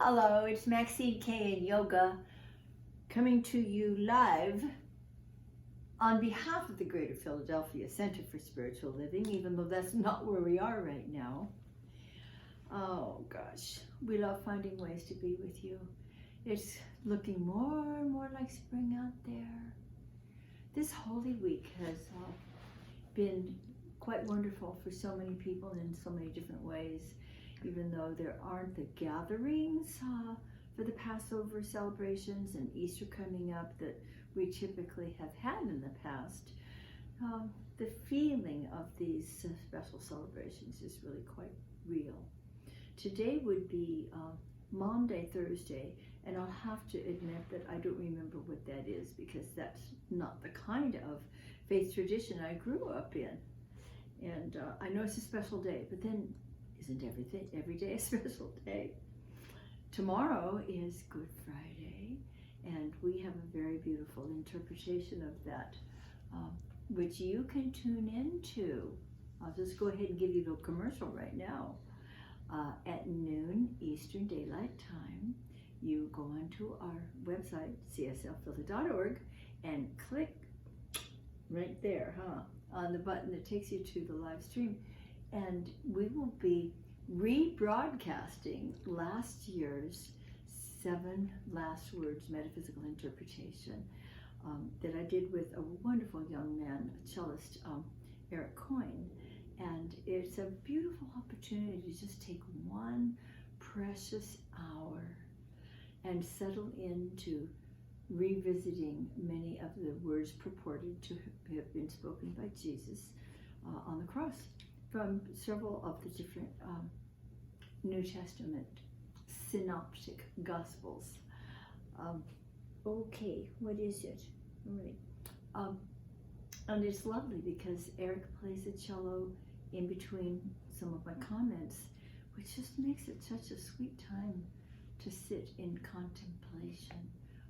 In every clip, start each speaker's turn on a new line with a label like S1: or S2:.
S1: Hello, it's Maxine, Kaye, and Yoga coming to you live on behalf of the Greater Philadelphia Center for Spiritual Living, even though that's not where we are right now. Oh gosh, we love finding ways to be with you. It's looking more and more like spring out there. This Holy Week has been quite wonderful for so many people in so many different ways. Even though there aren't the gatherings for the Passover celebrations and Easter coming up that we typically have had in the past, the feeling of these special celebrations is really quite real. Today would be Maundy Thursday, and I'll have to admit that I don't remember what that is because that's not the kind of faith tradition I grew up in. And I know it's a special day, but then isn't every day a special day? Tomorrow is Good Friday, and we have a very beautiful interpretation of that, which you can tune into. I'll just go ahead and give you the commercial right now. At noon Eastern Daylight Time, you go onto our website, cslphilly.org, and click right there, on the button that takes you to the live stream. And we will be rebroadcasting last year's 7 Last Words Metaphysical Interpretation that I did with a wonderful young man, a cellist, Eric Coyne. And it's a beautiful opportunity to just take one precious hour and settle into revisiting many of the words purported to have been spoken by Jesus on the cross, from several of the different New Testament synoptic gospels. Okay, what is it? All right. And it's lovely because Eric plays the cello in between some of my comments, which just makes it such a sweet time to sit in contemplation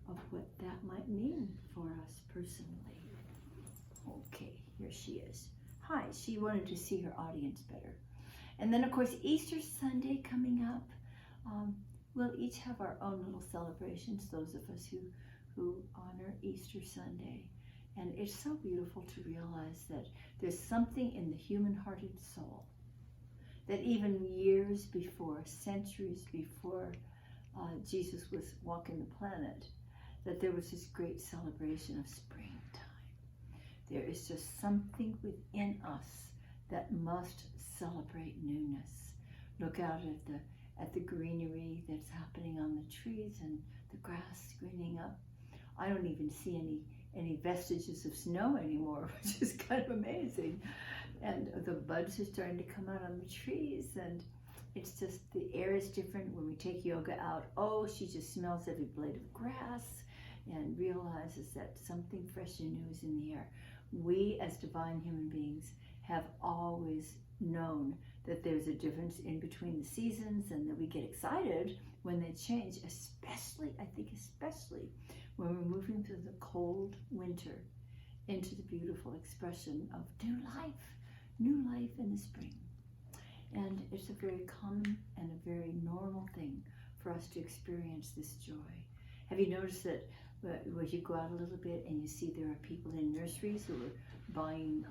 S1: of what that might mean for us personally. Okay, here she is. Hi, she wanted to see her audience better. And then, of course, Easter Sunday coming up. We'll each have our own little celebrations, those of us who honor Easter Sunday. And it's so beautiful to realize that there's something in the human-hearted soul that even years before, centuries before Jesus was walking the planet, that there was this great celebration of springtime. There is just something within us that must celebrate newness. Look out at the greenery that's happening on the trees and the grass greening up. I don't even see any vestiges of snow anymore, which is kind of amazing. And the buds are starting to come out on the trees, and it's just, the air is different. When we take Yoga out, she just smells every blade of grass and realizes that something fresh and new is in the air. We as divine human beings have always known that there's a difference in between the seasons, and that we get excited when they change, especially when we're moving through the cold winter into the beautiful expression of new life in the spring. And it's a very common and a very normal thing for us to experience this joy. Have you noticed that when you go out a little bit and you see there are people in nurseries who are buying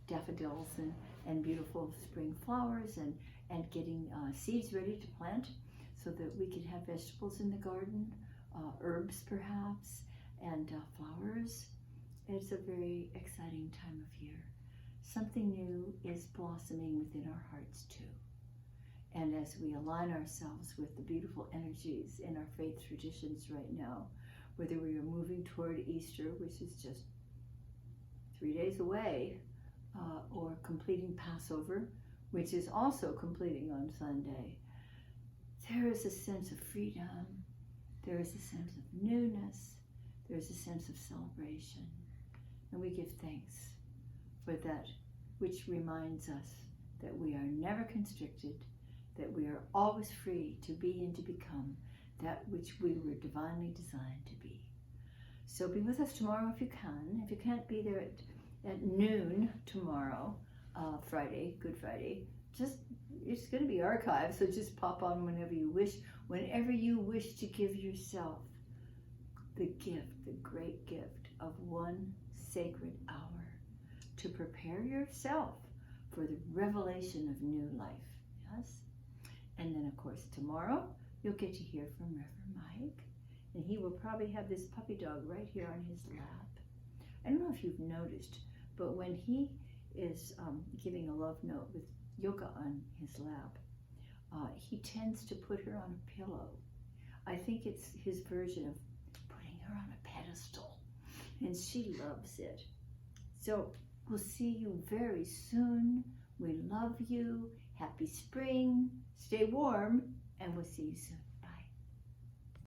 S1: daffodils and beautiful spring flowers and getting seeds ready to plant so that we can have vegetables in the garden, herbs perhaps, and flowers. It's a very exciting time of year. Something new is blossoming within our hearts too. And as we align ourselves with the beautiful energies in our faith traditions right now, whether we are moving toward Easter, which is just 3 days away, or completing Passover, which is also completing on Sunday, there is a sense of freedom, there is a sense of newness, there is a sense of celebration. And we give thanks for that which reminds us that we are never constricted, that we are always free to be and to become that which we were divinely designed to be. So be with us tomorrow if you can. If you can't be there at noon tomorrow, Friday, Good Friday, it's going to be archived, so just pop on whenever you wish. whenever you wish to give yourself the gift, the great gift of one sacred hour to prepare yourself for the revelation of new life. Yes? And then, of course, tomorrow you'll get to hear from Reverend Mike, and he will probably have this puppy dog right here on his lap. I don't know if you've noticed, but when he is giving a love note with Yoka on his lap, he tends to put her on a pillow. I think it's his version of putting her on a pedestal, and she loves it. So we'll see you very soon. We love you. Happy spring. Stay warm, and we'll see you soon.